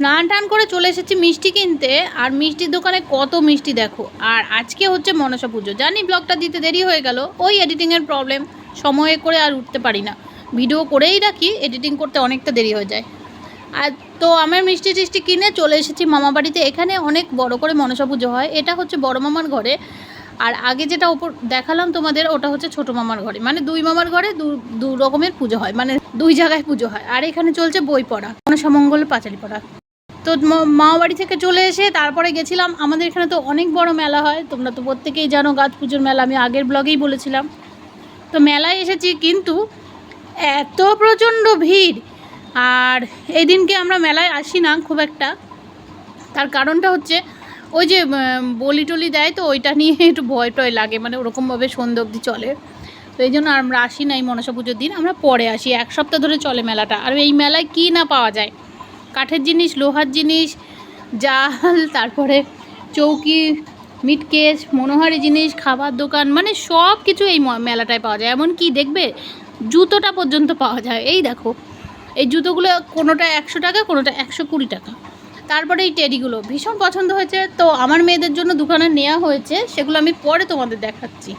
স্নান টান করে চলে এসেছি মিষ্টি কিনতে। আর মিষ্টির দোকানে কত মিষ্টি দেখো। আর আজকে হচ্ছে মনসা পুজো, জানি ব্লগটা দিতে দেরি হয়ে গেল, ওই এডিটিংয়ের প্রবলেম, সময়ে করে আর উঠতে পারি না, ভিডিও করেই রাখি, এডিটিং করতে অনেকটা দেরি হয়ে যায়। আর তো আমার মিষ্টি টিষ্টি কিনে চলে এসেছি মামা বাড়িতে। এখানে অনেক বড় করে মনসা পুজো হয়, এটা হচ্ছে বড় মামার ঘরে। আর আগে যেটা ওপর দেখালাম তোমাদের, ওটা হচ্ছে ছোটো মামার ঘরে, মানে দুই মামার ঘরে দু রকমের পুজো হয়, মানে দুই জায়গায় পুজো হয়। আর এখানে চলছে বই পড়া, মনসা মঙ্গল পাঁচালি পড়া। তো মামা বাড়ি থেকে চলে এসে তারপরে গেছিলাম, আমাদের এখানে তো অনেক বড় মেলা হয়, তোমরা তো প্রত্যেকেই জানো গাছ পুজোর মেলা, আমি আগের ব্লগেই বলেছিলাম। তো মেলায় এসেছি, কিন্তু এত প্রচণ্ড ভিড়। আর এই দিনকে আমরা মেলায় আসি না খুব একটা, তার কারণটা হচ্ছে ওই যে বলি টলি দেয়, তো ওইটা নিয়ে একটু ভয় টয় লাগে, মানে ওরকমভাবে সন্ধ্যে অবধি চলে। তো এই জন্য আমরা আসি না এই মনসা পুজোর দিন, আমরা পরে আসি, এক সপ্তাহ ধরে চলে মেলাটা। আর এই মেলায় কী না পাওয়া যায়, কাঠের জিনিস, লোহার জিনিস, জাল, তারপরে চৌকি, মিটকেস, মনোহারি জিনিস, খাবার দোকান, মানে সব কিছু এই মেলাটায় পাওয়া যায়। এমন কি দেখবে, জুতোটা পর্যন্ত পাওয়া যায়। এই দেখো, এই জুতোগুলো কোনোটা 100 টাকা, কোনোটা 120 টাকা। তারপরে এই টেডিগুলো ভীষণ পছন্দ হয়েছে, তো আমার মেয়েদের জন্য দোকানে নেওয়া হয়েছে, সেগুলো আমি পরে তোমাদের দেখাচ্ছি।